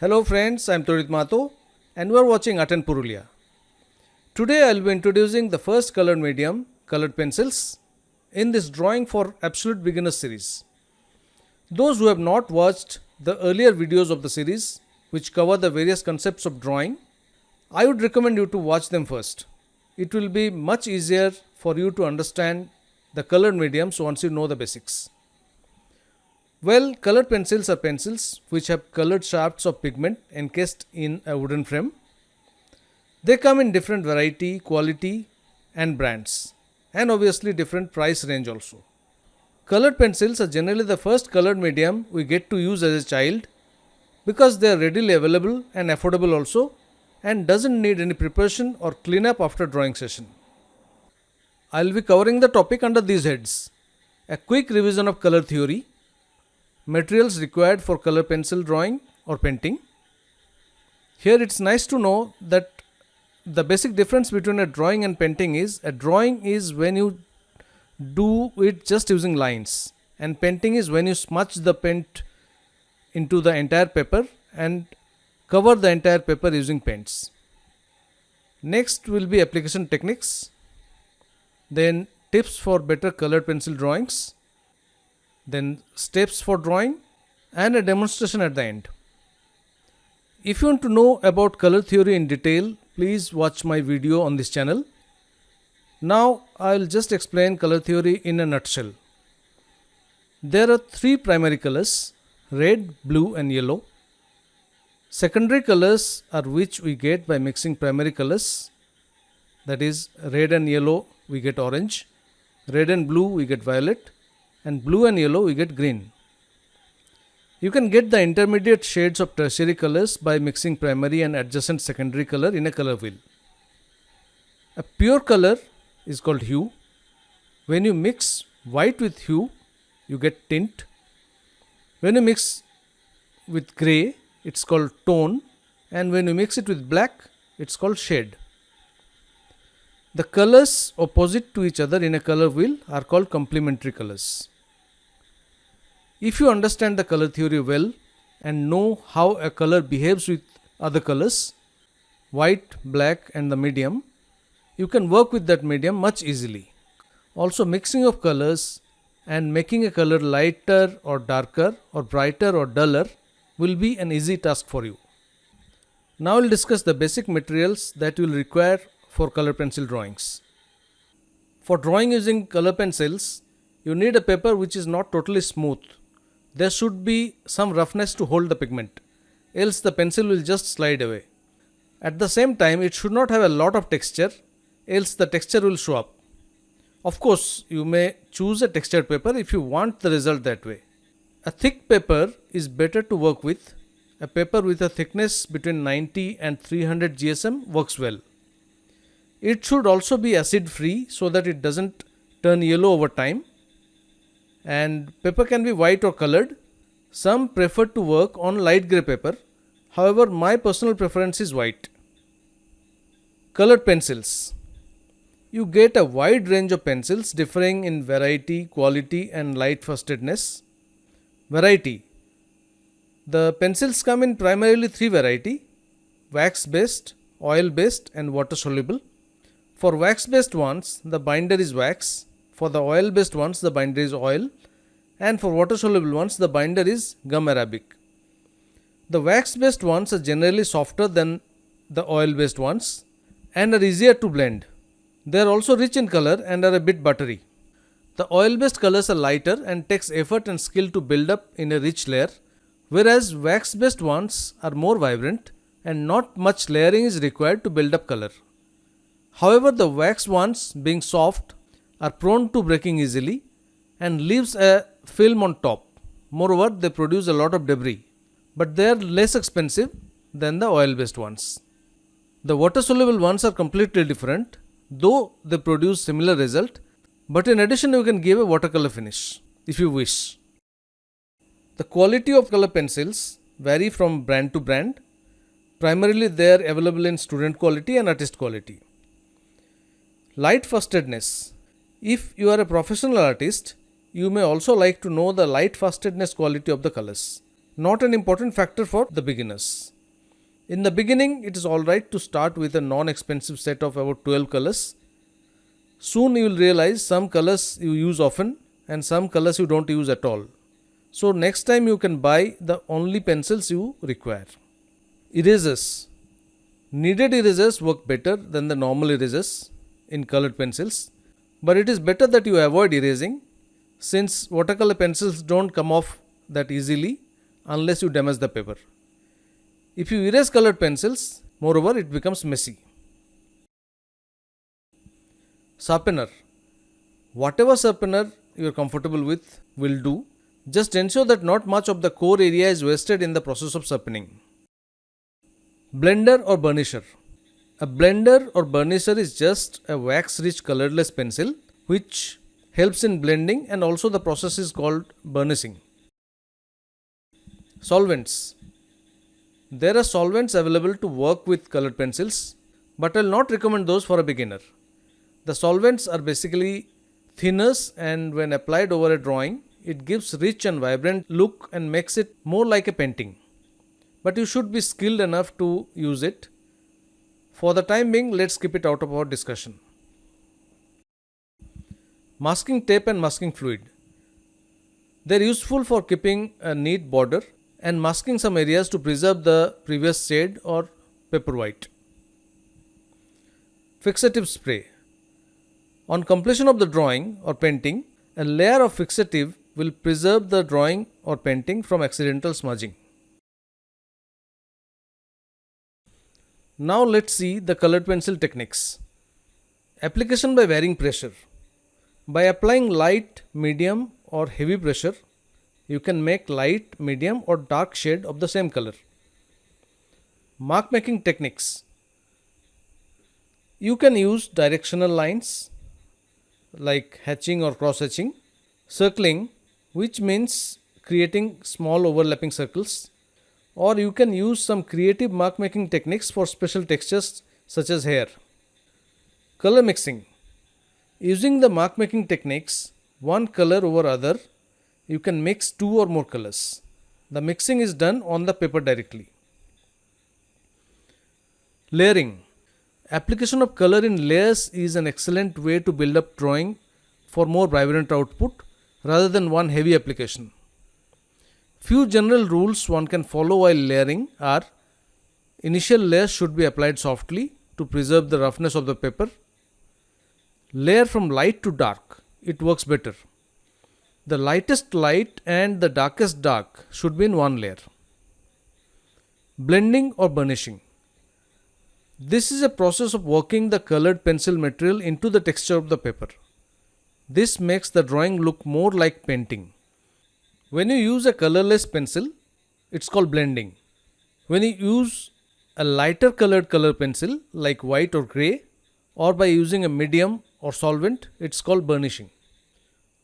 Hello friends, I am Torit Mato and we are watching Art and Purulia. Today I will be introducing the first colored medium, colored pencils, in this drawing for absolute beginners series. Those who have not watched the earlier videos of the series, which cover the various concepts of drawing, I would recommend you to watch them first. It will be much easier for you to understand the colored mediums once you know the basics. Well, colored pencils are pencils which have colored shafts of pigment encased in a wooden frame. They come in different variety, quality and brands, and obviously different price range also. Colored pencils are generally the first colored medium we get to use as a child because they are readily available and affordable also and doesn't need any preparation or cleanup after drawing session. I will be covering the topic under these heads. A quick revision of color theory, materials required for color pencil drawing or painting. Here it's nice to know that the basic difference between a drawing and painting is a drawing is when you do it just using lines, and painting is when you smudge the paint into the entire paper and cover the entire paper using paints. Next will be application techniques, then tips for better colored pencil drawings, then steps for drawing and a demonstration at the end. If you want to know about color theory in detail, please watch my video on this channel. Now I will just explain color theory in a nutshell. There are three primary colors: red, blue and yellow. Secondary colors are which we get by mixing primary colors, that is red and yellow we get orange, red and blue we get violet, and blue and yellow we get green. You can get the intermediate shades of tertiary colors by mixing primary and adjacent secondary color in a color wheel. A pure color is called hue. When you mix white with hue, you get tint. When you mix with grey, it's called tone, and when you mix it with black, it's called shade. The colors opposite to each other in a color wheel are called complementary colors. If you understand the color theory well and know how a color behaves with other colors, white, black and the medium, you can work with that medium much easily. Also, mixing of colors and making a color lighter or darker or brighter or duller will be an easy task for you. Now we'll discuss the basic materials that you will require for color pencil drawings. For drawing using color pencils, you need a paper which is not totally smooth. There should be some roughness to hold the pigment, else the pencil will just slide away. At the same time, it should not have a lot of texture, else the texture will show up. Of course, you may choose a textured paper if you want the result that way. A thick paper is better to work with. A paper with a thickness between 90 and 300 GSM works well. It should also be acid free so that it doesn't turn yellow over time. And paper can be white or colored. Some prefer to work on light grey paper. However, my personal preference is white. Colored pencils. You get a wide range of pencils differing in variety, quality and light fastedness. Variety. The pencils come in primarily three varieties: wax based, oil based and water soluble. For wax based ones, the binder is wax. For the oil based ones, the binder is oil, and for water soluble ones, the binder is gum arabic. The wax based ones are generally softer than the oil based ones and are easier to blend. They are also rich in color and are a bit buttery. The oil based colors are lighter and takes effort and skill to build up in a rich layer, whereas wax based ones are more vibrant and not much layering is required to build up color. However, the wax ones, being soft, are prone to breaking easily and leaves a film on top. Moreover, they produce a lot of debris, but they are less expensive than the oil based ones. The water soluble ones are completely different, though they produce similar result, but in addition you can give a watercolor finish if you wish. The quality of color pencils vary from brand to brand. Primarily they are available in student quality and artist quality. Light fastedness. If you are a professional artist, you may also like to know the light fastedness quality of the colors. not an important factor for the beginners. In the beginning, it is alright to start with a non-expensive set of about 12 colors. Soon you will realize some colors you use often and some colors you don't use at all. So next time you can buy the only pencils you require. Erasers. Needed erasers work better than the normal erasers in colored pencils, but it is better that you avoid erasing since watercolor pencils don't come off that easily unless you damage the paper. If you erase colored pencils, moreover, it becomes messy. Sharpener. Whatever sharpener you are comfortable with will do. Just ensure that not much of the core area is wasted in the process of sharpening. Blender or burnisher. A blender or burnisher is just a wax-rich colorless pencil which helps in blending, and also the process is called burnishing. Solvents. There are solvents available to work with colored pencils, but I will not recommend those for a beginner. The solvents are basically thinners, and when applied over a drawing, it gives rich and vibrant look and makes it more like a painting. But you should be skilled enough to use it. For the time being, let's keep it out of our discussion. Masking tape and masking fluid. They are useful for keeping a neat border and masking some areas to preserve the previous shade or paper white. Fixative spray. On completion of the drawing or painting, a layer of fixative will preserve the drawing or painting from accidental smudging. Now let's see the colored pencil techniques. Application by varying pressure. By applying light, medium or heavy pressure, you can make light, medium or dark shade of the same color. Mark making techniques. You can use directional lines like hatching or cross hatching, circling, which means creating small overlapping circles, or you can use some creative mark making techniques for special textures such as hair. Color mixing. Using the mark making techniques, one color over other, you can mix two or more colors. The mixing is done on the paper directly. Layering. Application of color in layers is an excellent way to build up drawing for more vibrant output rather than one heavy application. Few general rules one can follow while layering are: initial layers should be applied softly to preserve the roughness of the paper. Layer from light to dark, it works better. The lightest light and the darkest dark should be in one layer. Blending or burnishing. This is a process of working the colored pencil material into the texture of the paper. This makes the drawing look more like painting. When you use a colorless pencil, it's called blending. When you use a lighter colored color pencil like white or grey, or by using a medium or solvent, it's called burnishing.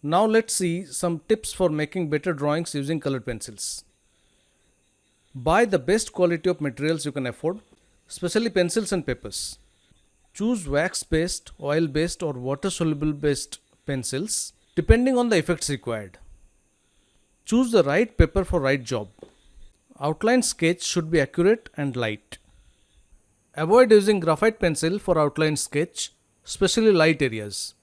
Now let's see some tips for making better drawings using colored pencils. Buy the best quality of materials you can afford, especially pencils and papers. Choose wax based, oil based or water soluble based pencils depending on the effects required. Choose the right paper for right job. Outline sketch should be accurate and light. Avoid using graphite pencil for outline sketch, especially light areas.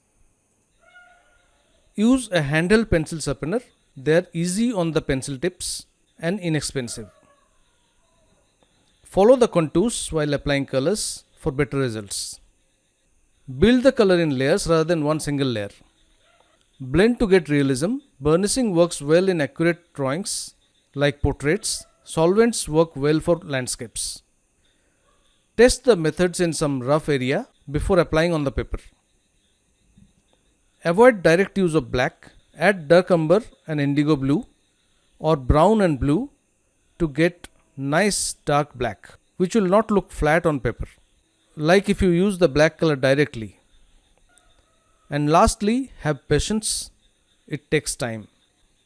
Use a handheld pencil sharpener. They are easy on the pencil tips and inexpensive. Follow the contours while applying colors for better results. Build the color in layers rather than one single layer. Blend to get realism. Burnishing works well in accurate drawings like portraits. Solvents work well for landscapes. Test the methods in some rough area before applying on the paper. Avoid direct use of black. Add dark umber and indigo blue or brown and blue to get nice dark black, which will not look flat on paper, like if you use the black color directly. And lastly, have patience. It takes time.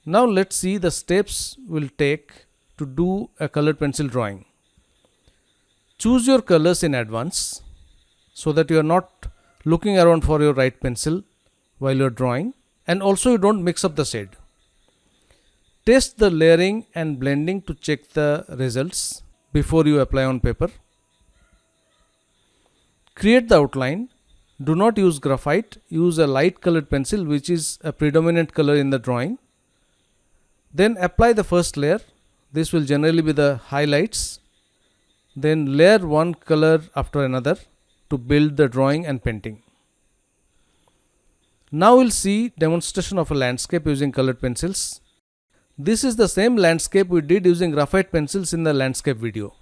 Now let's see the steps we'll take to do a colored pencil drawing. Choose your colors in advance so that you are not looking around for your right pencil while you are drawing, and also you don't mix up the shade. Test the layering and blending to check the results before you apply on paper. Create the outline. Do not use graphite, use a light colored pencil which is a predominant color in the drawing. Then apply the first layer. This will generally be the highlights. Then layer one color after another to build the drawing and painting. Now we'll see demonstration of a landscape using colored pencils. This is the same landscape we did using graphite pencils in the landscape video.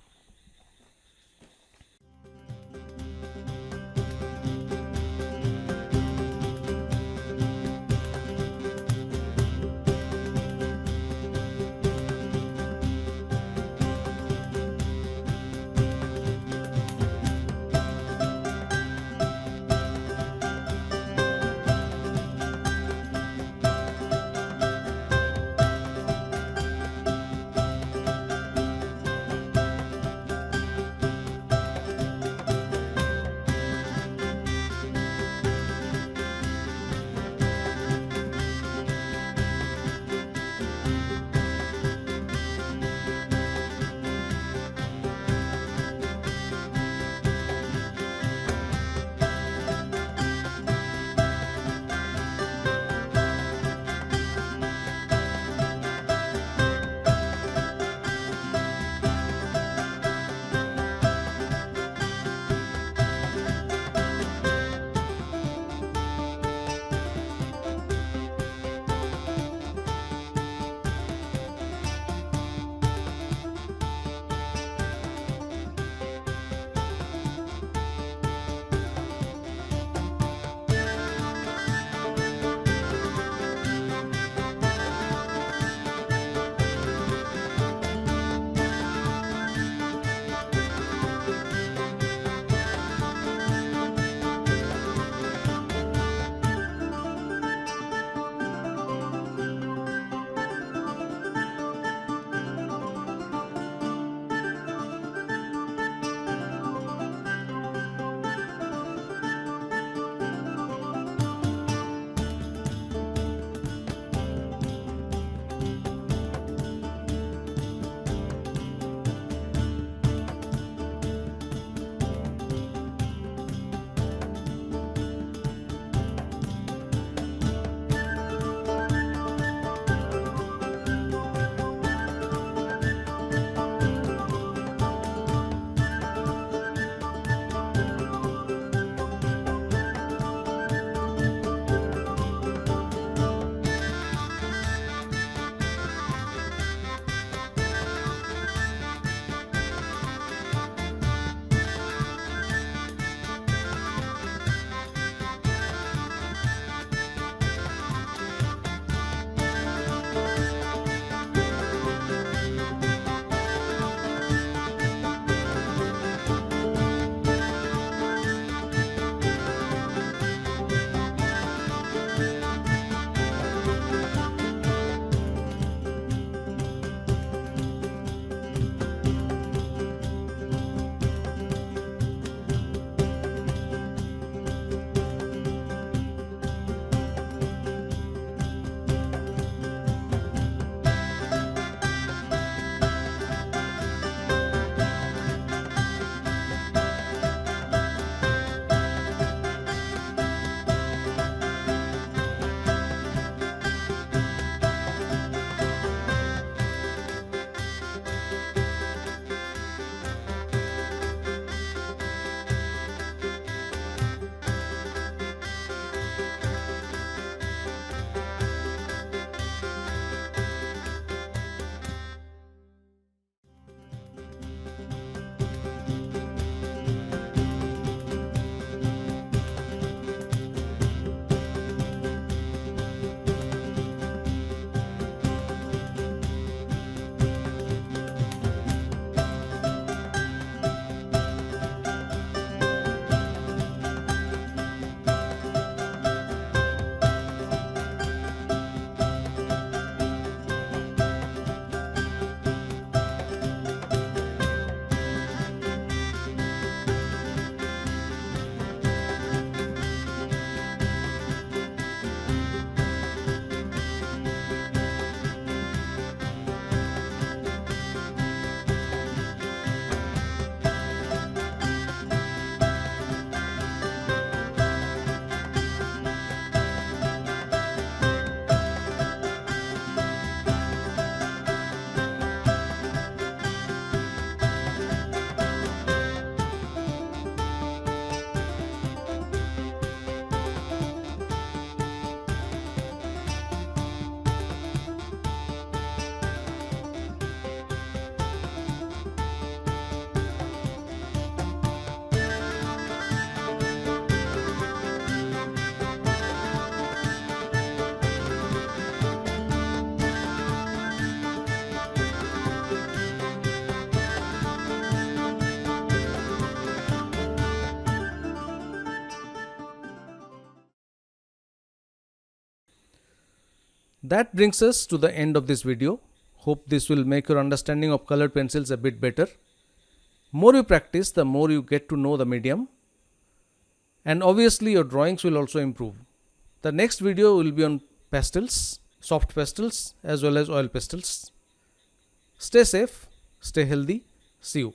That brings us to the end of this video. Hope this will make your understanding of colored pencils a bit better. More you practice, the more you get to know the medium. And obviously your drawings will also improve. The next video will be on pastels, soft pastels as well as oil pastels. Stay safe, stay healthy. See you.